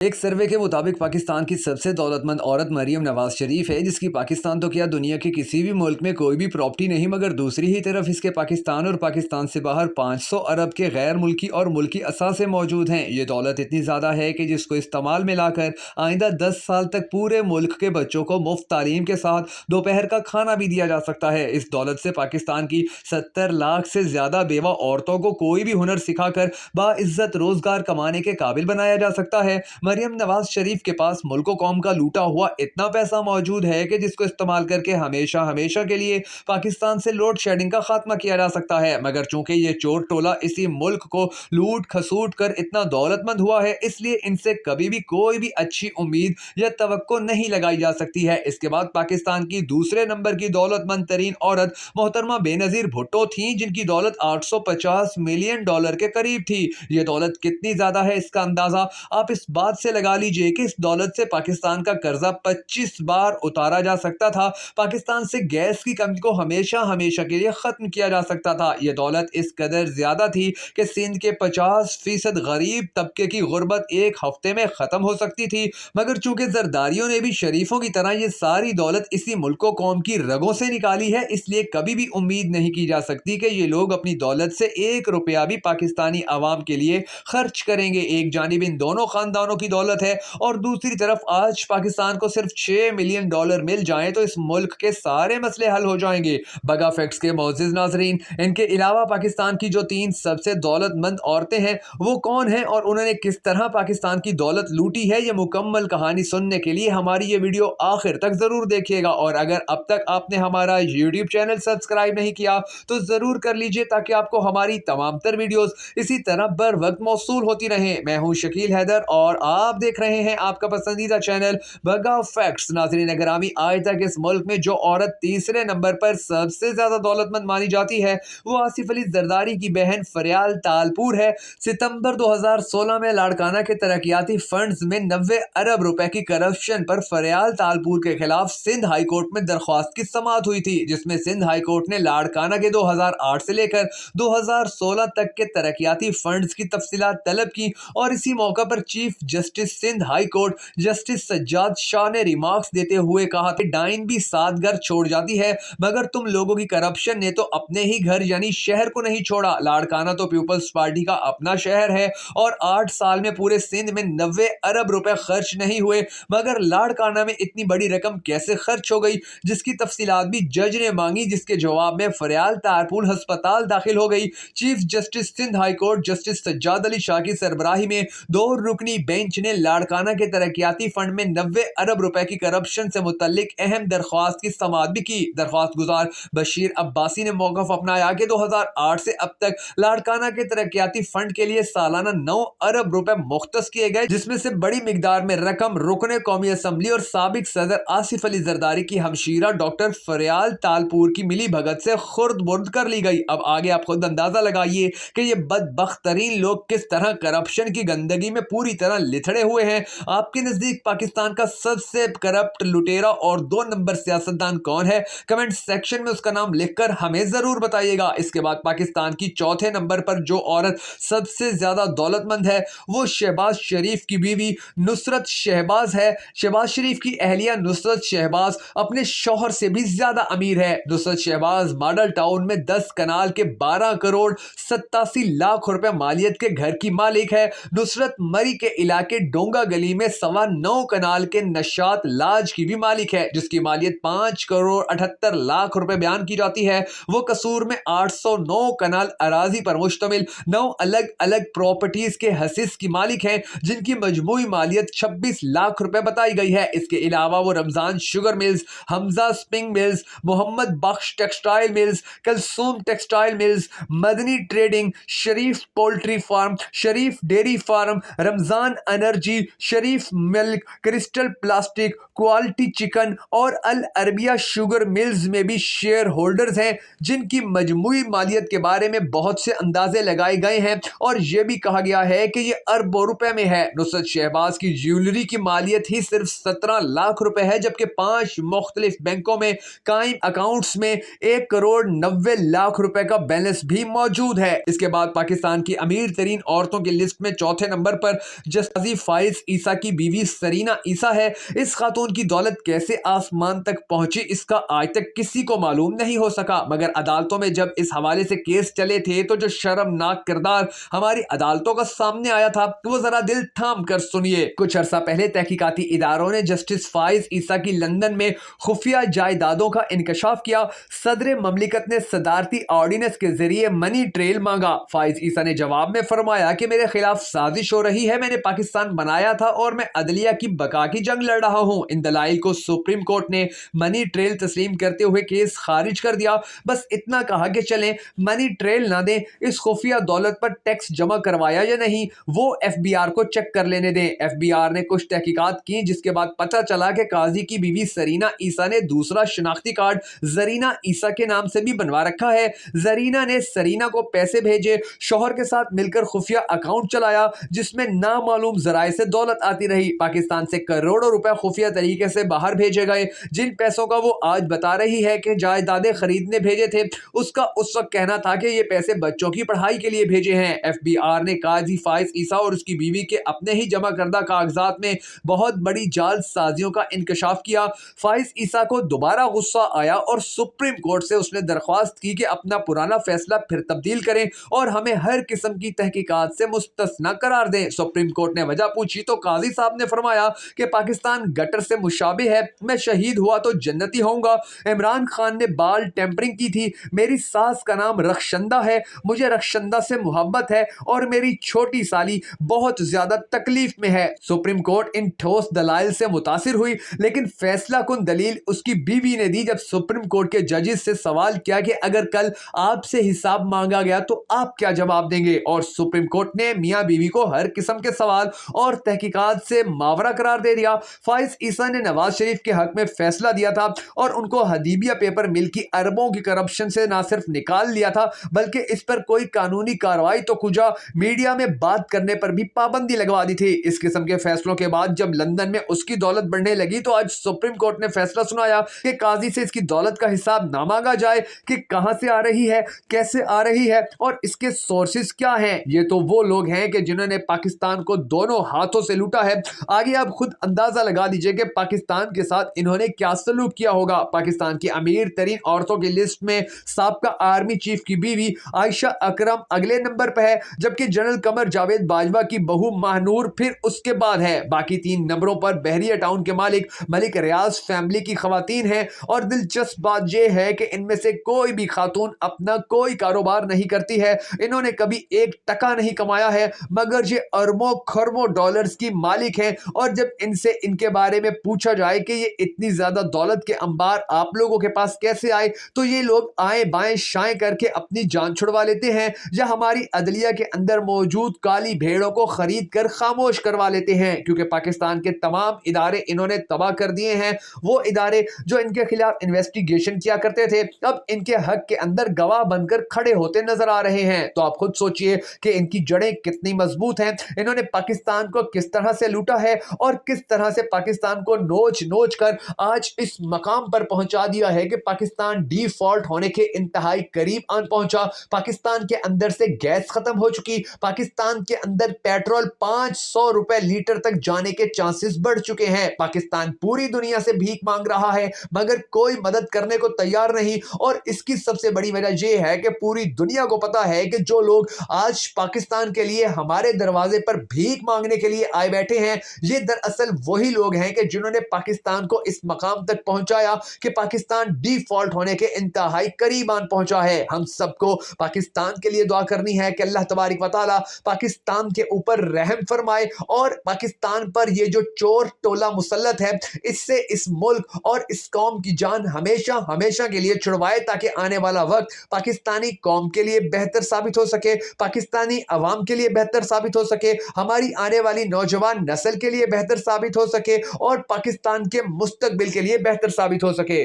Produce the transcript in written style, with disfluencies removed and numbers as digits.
ایک سروے کے مطابق پاکستان کی سب سے دولتمند عورت مریم نواز شریف ہے، جس کی پاکستان تو کیا دنیا کے کسی بھی ملک میں کوئی بھی پراپرٹی نہیں، مگر دوسری ہی طرف اس کے پاکستان اور پاکستان سے باہر 500 ارب کے غیر ملکی اور ملکی اثاثے موجود ہیں۔ یہ دولت اتنی زیادہ ہے کہ جس کو استعمال میں لا کر آئندہ 10 سال تک پورے ملک کے بچوں کو مفت تعلیم کے ساتھ دوپہر کا کھانا بھی دیا جا سکتا ہے۔ اس دولت سے پاکستان کی 70 لاکھ سے زیادہ بیوہ عورتوں کو کوئی بھی ہنر سکھا کر باعزت روزگار کمانے کے قابل بنایا جا سکتا ہے۔ مریم نواز شریف کے پاس ملک و قوم کا لوٹا ہوا اتنا پیسہ موجود ہے کہ جس کو استعمال کر کے ہمیشہ کے لیے پاکستان سے لوڈ شیڈنگ کا خاتمہ کیا جا سکتا ہے، مگر چونکہ یہ چور ٹولہ اسی ملک کو لوٹ کھسوٹ کر اتنا دولت مند ہوا ہے، اس لیے ان سے کبھی بھی کوئی بھی اچھی امید یا توقع نہیں لگائی جا سکتی ہے۔ اس کے بعد پاکستان کی دوسرے نمبر کی دولت مند ترین عورت محترمہ بے نظیر بھٹو تھیں، جن کی دولت $850 ملین کے قریب تھی۔ یہ دولت کتنی زیادہ ہے، اس کا اندازہ آپ اس بات سے لگا لیجئے کہ اس دولت سے پاکستان کا قرضہ 25 بار اتارا جا سکتا تھا، پاکستان سے گیس کی کمی کو ہمیشہ کے لیے ختم کیا جا سکتا تھا۔ یہ دولت اس قدر زیادہ تھی کہ سندھ کے 50% غریب طبقے کی غربت ایک ہفتے میں ختم ہو سکتی تھی، مگر چونکہ زرداریوں نے بھی شریفوں کی طرح یہ ساری دولت اسی ملک و قوم کی رگوں سے نکالی ہے، اس لیے کبھی بھی امید نہیں کی جا سکتی کہ یہ لوگ اپنی دولت سے ایک روپیہ بھی پاکستانی عوام کے لیے خرچ کریں گے۔ ایک جانب ان دونوں خاندانوں کی دولت ہے اور دوسری طرف آج پاکستان کو صرف $6 ملین مل جائیں تو اس ملک کے سارے مسئلے حل ہو جائیں گے۔ بگا فیکٹس کے معزز ناظرین، ان کے علاوہ پاکستان کی جو 3 سب سے دولت مند عورتیں ہیں وہ کون ہیں اور انہوں نے کس طرح پاکستان کی دولت لوٹی ہے، یہ مکمل کہانی سننے کے لیے ہماری یہ ویڈیو آخر تک ضرور دیکھیے گا، اور اگر اب تک آپ نے ہمارا یوٹیوب چینل سبسکرائب نہیں کیا تو ضرور کر لیجئے تاکہ آپ کو ہماری تمام تر ویڈیوز اسی طرح بر وقت موصول ہوتی رہیں۔ میں ہوں شکیل حیدر اور آپ دیکھ رہے ہیں آپ کا پسندیدہ چینل بگا فیکٹس۔ ناظرین گرامی، آج تک اس ملک میں جو عورت تیسرے نمبر پر سب سے زیادہ دولت مند مانی جاتی ہے وہ آصف علی زرداری کی بہن فریال تالپور ہے۔ ستمبر 2016 میں لاڑکانہ کے ترقیاتی فنڈز میں 90 ارب روپے کی کرپشن پر فریال تالپور کے خلاف سندھ ہائی کورٹ میں درخواست کی سماعت ہوئی تھی، جس میں سندھ ہائی کورٹ نے لاڑکانہ کے 2008 سے لے کر 2016 تک کے ترقیاتی فنڈز کی تفصیلات طلب کی، اور اسی موقع پر chief justice Sindh high court justice Sajjad Shah نے ریمارکس دیتے ہوئے کہا کہ ڈائن بھی 7 گھر چھوڑ جاتی ہے، مگر تم لوگوں کی کرپشن نے تو اپنے ہی گھر یعنی شہر کو نہیں چھوڑا۔ لاڑکانہ تو پیپلز پارٹی کا اپنا شہر ہے اور 8 سال میں پورے سندھ میں 90 ارب روپے خرچ نہیں ہوئے، مگر لاڑکانہ میں اتنی بڑی رقم کیسے خرچ ہو گئی، جس کی تفصیلات بھی جج نے مانگی، جس کے جواب میں فریال تالپور ہسپتال داخل ہو گئی۔ Chief justice Sindh high court justice Sajjad Ali Shah کی سربراہی میں 2 رکنی بینچ نے لاڑکانہ کے ترقیاتی فنڈ میں 90 ارب روپے کی کرپشن سے متعلق اہم درخواست کی سماعت بھی کی۔ درخواست گزار بشیر عباسی نے موقف اپنایا کہ 2008 سے اب تک لاڑکانہ کے ترقیاتی فنڈ کے لیے سالانہ 9 ارب روپے مختص کیے گئے، جس میں سے بڑی مقدار میں رقم رکن قومی اسمبلی اور سابق صدر آصف علی زرداری کی ہمشیرہ ڈاکٹر فریال تالپور کی ملی بھگت سے خرد برد کر لی گئی۔ اب آگے آپ خود اندازہ لگائیے کہ یہ بدبخت ترین لوگ کس طرح کرپشن کی گندگی میں پوری طرح لتھڑے ہوئے ہیں۔ آپ کے نزدیک پاکستان کا سب سے کرپٹ لٹیرا اور 2 نمبر سیاستدان کون ہے؟ کمنٹ سیکشن میں اس کا نام لکھ کر ہمیں ضرور بتائیے گا۔ اس کے بعد پاکستان کی چوتھے نمبر پر جو عورت سب سے زیادہ دولت مند ہے وہ شہباز شریف کی بیوی نصرت شہباز ہے۔ شہباز شریف کی اہلیہ نصرت شہباز اپنے شوہر سے بھی زیادہ امیر ہے۔ نصرت شہباز ماڈل ٹاؤن میں 10 کنال کے 12 کروڑ 87 لاکھ روپے مالیت کے گھر کی مالک ہے۔ نصرت مری کے علاقے ڈونگا گلی میں 9.25 کنال کے نشاط لاج کی بھی مالک ہے، جس کی مالیت 5 کروڑ 78 لاکھ روپے بیان کی جاتی ہے۔ وہ قصور میں 809 کنال اراضی پر مشتمل 9 الگ الگ پراپرٹیز کے حصص کی مالک ہیں، جن کی مجموعی مالیت 26 لاکھ روپے بتائی گئی ہے۔ اس کے علاوہ وہ Ramzan sugar mills, Hamza spinning mills, Muhammad Bakhsh textile mills, Kulsoom textile mills, Madni trading, Sharif poultry farm, Sharif dairy farm, Ramzan energy, Sharif milk, crystal plastic, quality chicken اور العربیہ شوگر ملز میں بھی شیئر ہولڈرز ہیں، جن کی مجموعی مالیت کے بارے میں بہت سے اندازے لگائے گئے ہیں اور یہ بھی کہا گیا ہے کہ یہ اربوں روپے میں ہے۔ نصرت شہباز کی جیولری کی مالیت ہی صرف 17 لاکھ روپے ہے، جبکہ 5 مختلف بینکوں میں قائم اکاؤنٹس میں 1 کروڑ 90 لاکھ روپے کا بیلنس بھی موجود ہے۔ اس کے بعد پاکستان کی امیر ترین عورتوں کی لسٹ میں چوتھے نمبر پر جسٹس काजी फाइज ईसा की बीवी सरीना ईसा है। इस खातून की दौलत कैसे आसमान तक पहुंची इसका आज तक किसी को मालूम नहीं हो सका, मगर अदालतों में जब इस हवाले से केस चले थे तो जो शर्मनाक किरदार हमारी अदालतों का सामने आया था वो जरा दिल थाम कर सुनिए। कुछ अरसा पहले तहकीकाती इदारों ने जस्टिस फाइज ईसा की लंदन में खुफिया जायदादों का इंकशाफ किया। सदर ममलिकत ने सदारती ऑर्डिनेंस के जरिए मनी ट्रेल मांगा। फाइज ईसा ने जवाब में फरमाया कि मेरे खिलाफ साजिश हो रही है, मैंने पाकिस्तान बनाया था और मैं अदलिया की बका की जंग लड़ रहा हूं। इन दलाइल को सुप्रीम कोर्ट ने मनी ट्रेल तस्लीम करते हुए केस खारिज कर दिया। बस इतना कहा कि चलें मनी ट्रेल ना दें, इस खुफिया दौलत पर टैक्स जमा करवाया या नहीं वो एफबीआर को चेक कर लेने दें। एफबीआर ने कुछ तहकीकात की जिसके बाद पता चला कि काजी की बीवी सरीना ईसा ने दूसरा शनाख्ती कार्ड जरीना ईसा के नाम से भी बनवा रखा है। जरीना ने सरीना को पैसे भेजे, शोहर के साथ मिलकर खुफिया अकाउंट चलाया जिसमें नामालूम जराए से दौलत आती रही। पाकिस्तान से करोड़ों रुपए खुफिया तरीके से बाहर भेजे गए। जिन पैसों का वो आज बता रही है कि जायदादें खरीदने भेजे थे, उसका उस वक्त कहना था कि ये पैसे बच्चों की पढ़ाई के लिए भेजे हैं। एफबीआर ने काजी फाइज ईसा और उसकी बीवी के अपने ही जमा करदा कागजात में बहुत बड़ी जालसाजियों का इंकशाफ किया। फाइज ईसा को दोबारा गुस्सा आया और सुप्रीम कोर्ट से उसने दरख्वास्त की कि अपना पुराना फैसला फिर तब्दील करें और हमें हर किस्म की तहकीकात से मुस्तस्ना करार दें। सुप्रीम कोर्ट ने वजह पूछी तो काजी साहब ने फरमाया कि पाकिस्तान गटर से मुशाबे है, मैं शहीद हुआ तो जन्नती होऊंगा। इमरान खान ने बाल टेम्परिंग की थी, मेरी सास का नाम रखशंदा है, मुझे रखशंदा से मोहब्बत है और मेरी छोटी साली बहुत ज्यादा तकलीफ में है। सुप्रीम कोर्ट इन ठोस दलाइल से मुतासिर हुई, लेकिन फैसला कुन दलील उसकी बीवी ने दी जब सुप्रीम कोर्ट के जजेस से सवाल किया कि अगर कल आपसे हिसाब मांगा गया तो आप क्या जवाब देंगे। और सुप्रीम कोर्ट ने मियां बीवी को हर किस्म के सवाल और तहकीकात से मावरा करार दे दिया। फाइज ईसा ने नवाज शरीफ के हक में फैसला दिया था और उनको हदीबिया पेपर मिल की अरबों की करप्शन से ना सिर्फ निकाल लिया था बल्कि इस पर कोई कानूनी कार्रवाई तो कुजा मीडिया में बात करने पर भी पाबंदी लगवा दी थी। इस किस्म के फैसलों के बाद जब लंदन में उसकी दौलत बढ़ने लगी तो आज सुप्रीम कोर्ट ने फैसला सुनाया कि काजी से इसकी दौलत का हिसाब ना मांगा जाए कि कहां से आ रही है, कैसे आ रही है और इसके सोर्सेस क्या हैं। ये तो वो लोग हैं कि जिन्होंने पाकिस्तान को दोनों हाथों से लूटा है। आगे आप खुद अंदाजा लगा दीजिए कि पाकिस्तान के साथ इन्होंने क्या सलूक किया होगा। पाकिस्तान की अमीर तरीन औरतों की लिस्ट में साबका आर्मी चीफ की बीवी आयशा अकरम अगले नंबर पर है, जबकि जनरल कमर जावेद बाजवा की बहू महानूर फिर उसके बाद है। बाकी 3 नंबरों पर बहरिया टाउन के मालिक मलिक रियाज फैमिली की खवातीन हैं। और दिलचस्प बात यह है कि इनमें से कोई भी खातून अपना कोई कारोबार नहीं करती है, इन्होंने कभी 1 टका नहीं कमाया है, मगर ये अरबों खरबों डॉलर्स की मालिक हैं। और जब इनसे इनके बारे में पूछा जाए कि ये इतनी ज्यादा दौलत के अंबार आप लोगों के पास कैसे आए, तो ये लोग आए बाएं शाएं करके अपनी जान छुड़वा लेते हैं या हमारी अदलिया के अंदर मौजूद काली भेड़ों को खरीद कर खामोश करवा लेते हैं। क्योंकि पाकिस्तान के तमाम इदारे इन्होंने तबाह कर दिए हैं। वो इदारे जो इनके खिलाफ इन्वेस्टिगेशन किया करते थे अब इनके हक के अंदर गवाह बनकर खड़े होते नजर आ रहे हैं। तो आप खुद सोचिए कि इनकी जड़ें कितनी मजबूत हैं। इन्होंने पाकिस्तान को किस तरह से लूटा है और किस तरह से पाकिस्तान को नोच नोच कर आज इस मकाम पर पहुंचा दिया है कि पाकिस्तान डिफॉल्ट होने के इंतहाई करीब आन पहुंचा। पाकिस्तान के अंदर से गैस खत्म हो चुकी, पाकिस्तान के अंदर पेट्रोल 500 रुपए लीटर तक जाने के चांसेस बढ़ चुके हैं। पाकिस्तान पूरी दुनिया से भीख मांग रहा है मगर कोई मदद करने को तैयार नहीं। और इसकी सबसे बड़ी वजह यह है कि पूरी दुनिया को पता है कि जो लोग आज पाकिस्तान के लिए हमारे दरवाजे पर भीख मांगने के लिए आए बैठे हैं, ये दरअसल वही लोग हैं कि जिन्होंने पाकिस्तान को इस मकाम तक पहुंचाया कि पाकिस्तान डिफॉल्ट होने के इंतहाई करीब आन पहुंचा है। हम सबको पाकिस्तान के लिए दुआ करनी है कि अल्लाह तबारक व तआला पाकिस्तान के ऊपर रहम फरमाए और पाकिस्तान पर ये जो चोर टोला मुसल्लत है इससे इस मुल्क और इस कौम की जान हमेशा हमेशा के लिए छुड़वाए, ताकि आने वाला वक्त पाकिस्तानी कौम के लिए बेहतर साबित हो सके, पाकिस्तानी अवाम के लिए बेहतर साबित हो सके, हमारी आने वाली नौजवान नस्ल के लिए बेहतर साबित हो सके और पाकिस्तान के मुस्तकबिल के लिए बेहतर साबित हो सके।